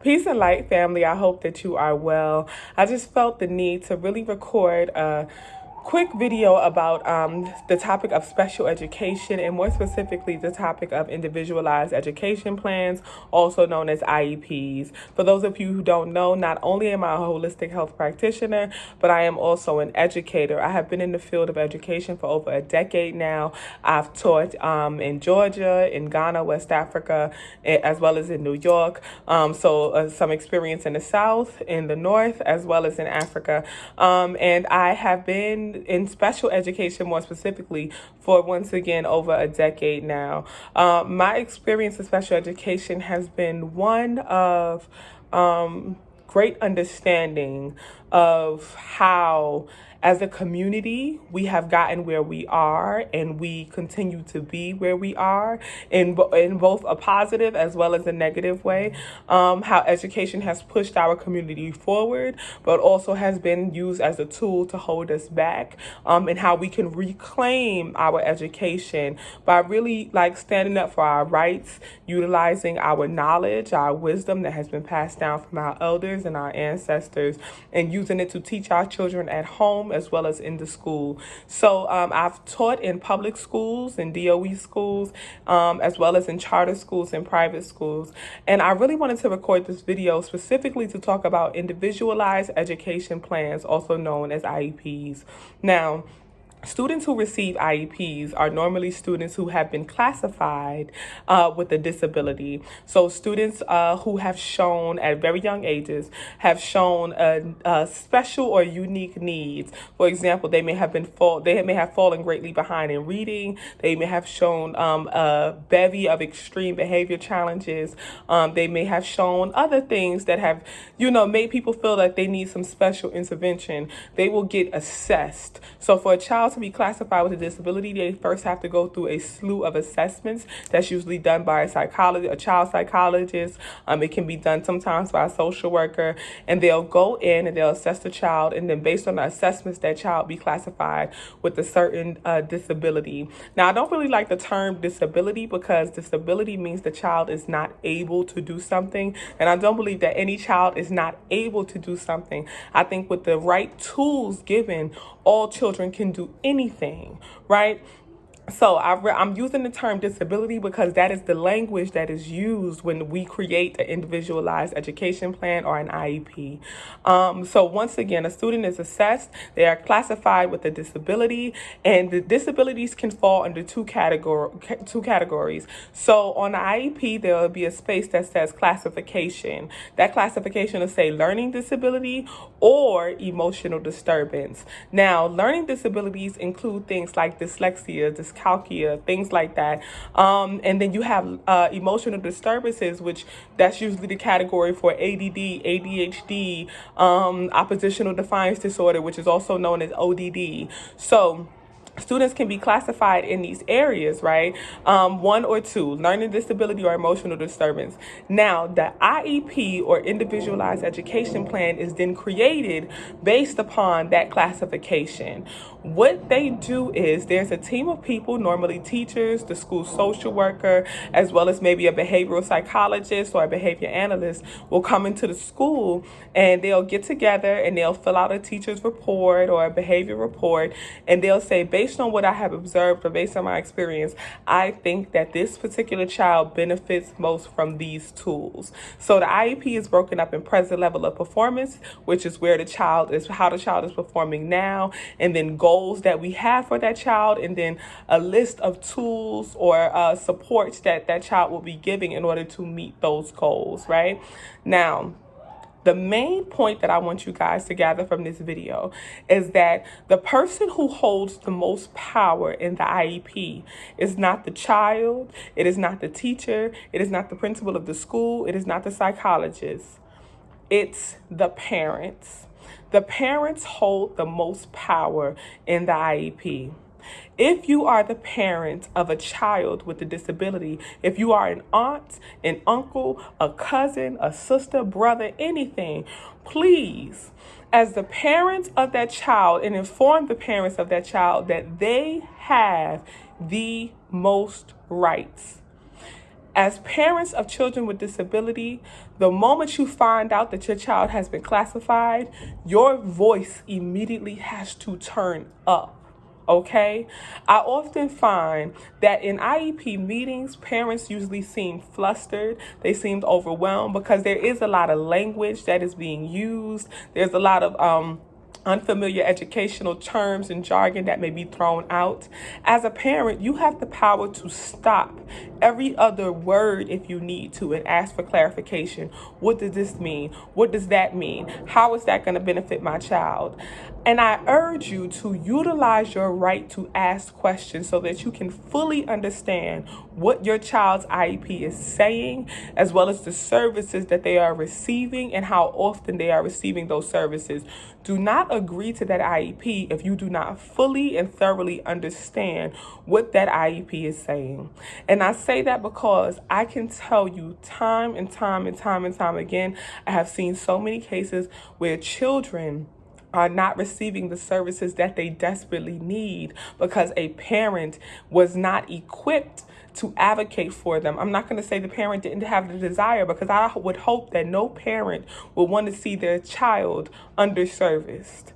Peace and light, family. I hope that you are well. I just felt the need to really record a quick video about the topic of special education, and more specifically the topic of individualized education plans, also known as IEPs. For those of you who don't know, not only am I a holistic health practitioner, but I am also an educator. I have been in the field of education for over a decade now. I've taught in Georgia, in Ghana, West Africa, as well as in New York. So some experience in the South, in the North, as well as in Africa. And I have been in special education more specifically for, once again, over a decade now. My experience in special education has been one of great understanding of how, as a community, we have gotten where we are, and we continue to be where we are in both a positive as well as a negative way. How education has pushed our community forward, but also has been used as a tool to hold us back, and how we can reclaim our education by really standing up for our rights, utilizing our knowledge, our wisdom that has been passed down from our elders and our ancestors, and using it to teach our children at home as well as in the school. So I've taught in public schools and DOE schools, as well as in charter schools and private schools. And I really wanted to record this video specifically to talk about individualized education plans, also known as IEPs. Now, students who receive IEPs are normally students who have been classified with a disability. So students who have shown at very young ages have shown special or unique needs. For example, they may have fallen greatly behind in reading. They may have shown a bevy of extreme behavior challenges. They may have shown other things that have, made people feel like they need some special intervention. They will get assessed. So for a child to be classified with a disability, they first have to go through a slew of assessments that's usually done by a child psychologist. It can be done sometimes by a social worker, and they'll go in and they'll assess the child, and then based on the assessments, that child be classified with a certain disability. Now, I don't really like the term disability, because disability means the child is not able to do something, and I don't believe that any child is not able to do something. I think with the right tools given, all children can do anything, right? So I'm using the term disability because that is the language that is used when we create an individualized education plan or an IEP. So once again, a student is assessed, they are classified with a disability, and the disabilities can fall under two categories. So on the IEP, there will be a space that says classification. That classification will say learning disability or emotional disturbance. Now, learning disabilities include things like dyslexia, dyscalculia, things like that. And then you have emotional disturbances, which that's usually the category for ADD, ADHD, oppositional defiance disorder, which is also known as ODD. So students can be classified in these areas, right? One or two, learning disability or emotional disturbance. Now, the IEP or individualized education plan is then created based upon that classification. What they do is there's a team of people, normally teachers, the school social worker, as well as maybe a behavioral psychologist or a behavior analyst will come into the school, and they'll get together and they'll fill out a teacher's report or a behavior report, and they'll say, based on what I have observed or based on my experience, I think that this particular child benefits most from these tools. So the IEP is broken up in present level of performance, which is how the child is performing now, and then goals that we have for that child, and then a list of tools or supports that child will be giving in order to meet those goals, right? Now, the main point that I want you guys to gather from this video is that the person who holds the most power in the IEP is not the child, it is not the teacher, it is not the principal of the school, it is not the psychologist, it's the parents. The parents hold the most power in the IEP. If you are the parent of a child with a disability, if you are an aunt, an uncle, a cousin, a sister, brother, anything, please, as the parents of that child, and inform the parents of that child that they have the most rights. As parents of children with disability, the moment you find out that your child has been classified, your voice immediately has to turn up. Okay? I often find that in IEP meetings, parents usually seem flustered. They seem overwhelmed because there is a lot of language that is being used. There's a lot of unfamiliar educational terms and jargon that may be thrown out. As a parent, you have the power to stop every other word if you need to and ask for clarification. What does this mean? What does that mean? How is that going to benefit my child? And I urge you to utilize your right to ask questions so that you can fully understand what your child's IEP is saying, as well as the services that they are receiving and how often they are receiving those services. Do not agree to that IEP if you do not fully and thoroughly understand what that IEP is saying. And I say that because I can tell you time and time again, I have seen so many cases where children are not receiving the services that they desperately need because a parent was not equipped to advocate for them. I'm not going to say the parent didn't have the desire, because I would hope that no parent would want to see their child underserviced.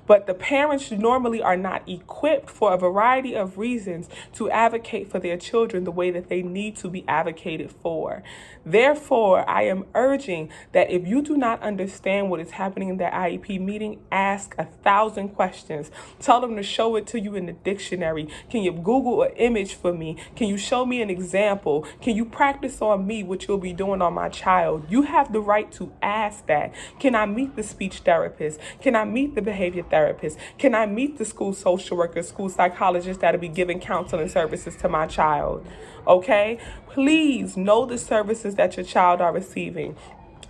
But the parents normally are not equipped for a variety of reasons to advocate for their children the way that they need to be advocated for. Therefore, I am urging that if you do not understand what is happening in that IEP meeting, ask 1,000 questions. Tell them to show it to you in the dictionary. Can you Google an image for me? Can you show me an example? Can you practice on me what you'll be doing on my child? You have the right to ask that. Can I meet the speech therapist? Can I meet the behavior therapist? Can I meet the school social worker, school psychologist that'll be giving counseling services to my child? Okay? Please know the services that your child are receiving.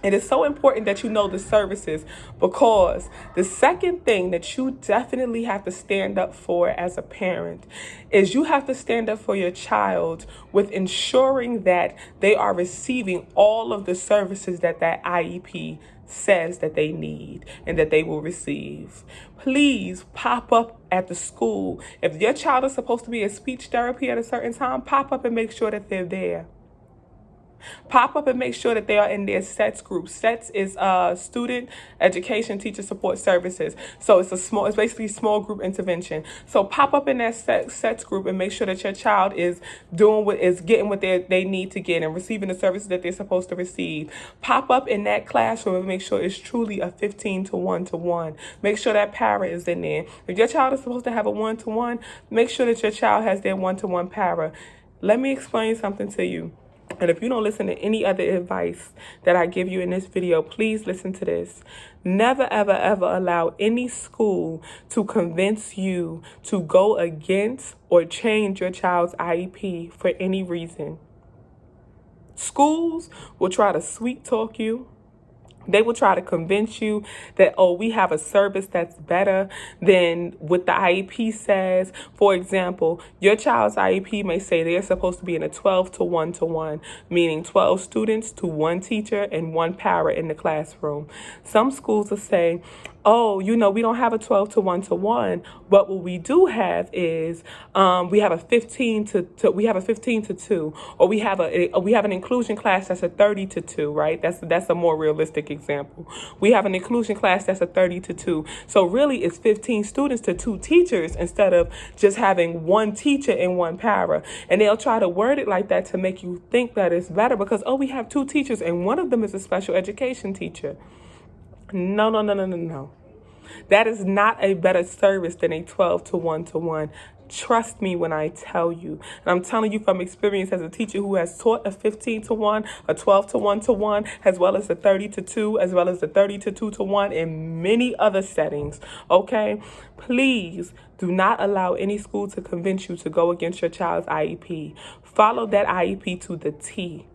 It is so important that you know the services, because the second thing that you definitely have to stand up for as a parent is you have to stand up for your child with ensuring that they are receiving all of the services that IEP says that they need and that they will receive. Please pop up at the school. If your child is supposed to be in speech therapy at a certain time, pop up and make sure that they're there. Pop up and make sure that they are in their SETS group. SETS is Student Education Teacher Support Services. So it's basically small group intervention. So pop up in that SETS group and make sure that your child is getting what they need to get and receiving the services that they're supposed to receive. Pop up in that classroom and make sure it's truly a 15 to 1-to-1. Make sure that para is in there. If your child is supposed to have a 1-to-1, make sure that your child has their 1-to-1 para. Let me explain something to you. And if you don't listen to any other advice that I give you in this video, please listen to this. Never, ever, ever allow any school to convince you to go against or change your child's IEP for any reason. Schools will try to sweet talk you. They will try to convince you that, oh, we have a service that's better than what the IEP says. For example, your child's IEP may say they're supposed to be in a 12 to 1-to-1, meaning 12 students to 1 teacher and 1 para in the classroom. Some schools will say, oh, we don't have a 12 to 1-to-1, but what we do have is we have a 15 to 2, or we have an inclusion class that's a 30 to 2, right? That's a more realistic example. We have an inclusion class that's a 30 to 2. So really it's 15 students to 2 teachers instead of just having 1 teacher and 1 para. And they'll try to word it like that to make you think that it's better because, oh, we have 2 teachers and one of them is a special education teacher. No. That is not a better service than a 12 to 1-to-1. Trust me when I tell you. And I'm telling you from experience as a teacher who has taught a 15 to 1, a 12 to 1-to-1, as well as a 30 to 2, as well as a 30 to 2-to-1 in many other settings. Okay? Please do not allow any school to convince you to go against your child's IEP. Follow that IEP to the T.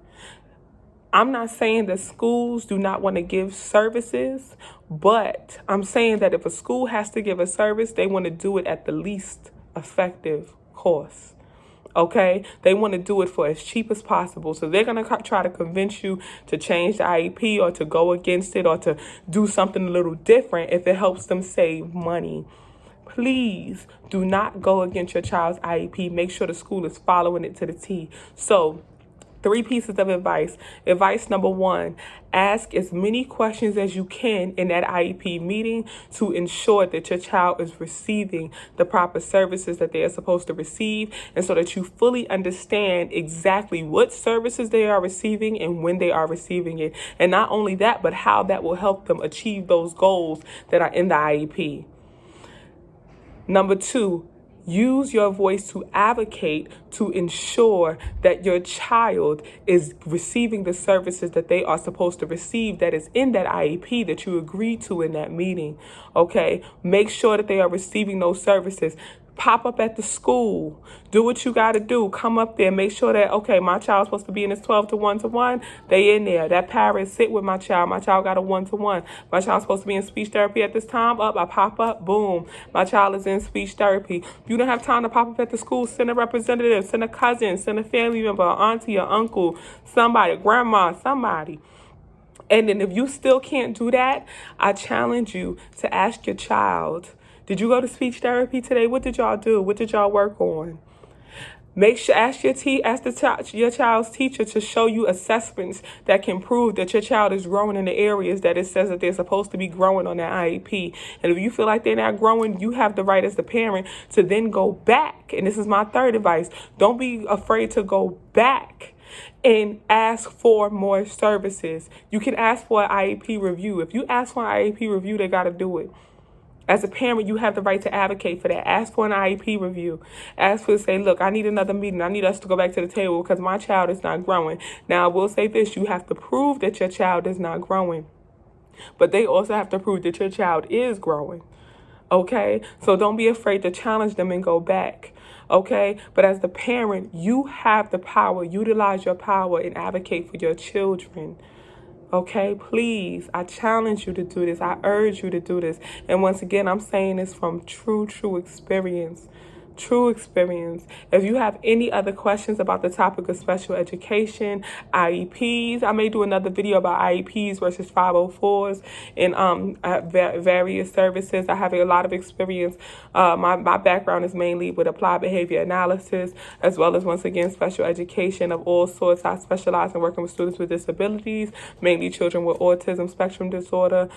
I'm not saying that schools do not want to give services, but I'm saying that if a school has to give a service, they want to do it at the least effective cost. Okay? They want to do it for as cheap as possible. So they're going to try to convince you to change the IEP or to go against it or to do something a little different if it helps them save money. Please do not go against your child's IEP. Make sure the school is following it to the T. So 3 pieces of advice. Advice number 1, ask as many questions as you can in that IEP meeting to ensure that your child is receiving the proper services that they are supposed to receive, and so that you fully understand exactly what services they are receiving and when they are receiving it. And not only that, but how that will help them achieve those goals that are in the IEP. Number 2, use your voice to advocate to ensure that your child is receiving the services that they are supposed to receive that is in that IEP that you agreed to in that meeting. Okay? Make sure that they are receiving those services. Pop up at the school. Do what you got to do. Come up there. Make sure that, okay, my child's supposed to be in this 12 to 1-to-1. They in there. That parent sit with my child. My child got a 1-to-1. My child's supposed to be in speech therapy at this time. I pop up. Boom. My child is in speech therapy. If you don't have time to pop up at the school, send a representative, send a cousin, send a family member, auntie or uncle, somebody, grandma, somebody. And then if you still can't do that, I challenge you to ask your child, did you go to speech therapy today? What did y'all do? What did y'all work on? Make sure, ask your child's teacher to show you assessments that can prove that your child is growing in the areas that it says that they're supposed to be growing on that IEP. And if you feel like they're not growing, you have the right as the parent to then go back. And this is my third advice. Don't be afraid to go back and ask for more services. You can ask for an IEP review. If you ask for an IEP review, they got to do it. As a parent, you have the right to advocate for that. Ask for an IEP review. Ask for, say, look, I need another meeting. I need us to go back to the table because my child is not growing. Now, I will say this. You have to prove that your child is not growing. But they also have to prove that your child is growing. Okay? So don't be afraid to challenge them and go back. Okay? But as the parent, you have the power. Utilize your power and advocate for your children. Okay, please, I challenge you to do this. I urge you to do this. And once again, I'm saying this from true experience. True experience. If you have any other questions about the topic of special education, IEPs, I may do another video about IEPs versus 504s and various services. I have a lot of experience. My background is mainly with applied behavior analysis, as well as, once again, special education of all sorts. I specialize in working with students with disabilities, mainly children with autism spectrum disorder,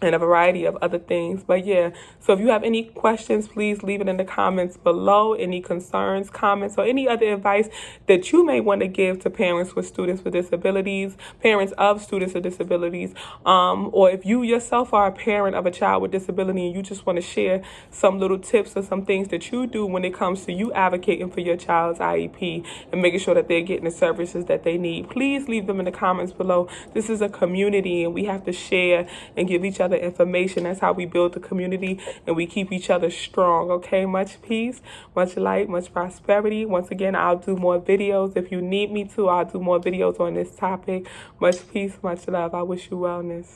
and a variety of other things. But yeah, so if you have any questions, please leave it in the comments below. Any concerns, comments, or any other advice that you may want to give to parents with students with disabilities, parents of students with disabilities, or if you yourself are a parent of a child with disability and you just want to share some little tips or some things that you do when it comes to you advocating for your child's IEP and making sure that they're getting the services that they need, please leave them in the comments below. This is a community and we have to share and give each other information. That's how we build the community and we keep each other strong. Okay, much peace, much light, much prosperity. Once again, I'll do more videos. If you need me to, I'll do more videos on this topic. Much peace, much love. I wish you wellness.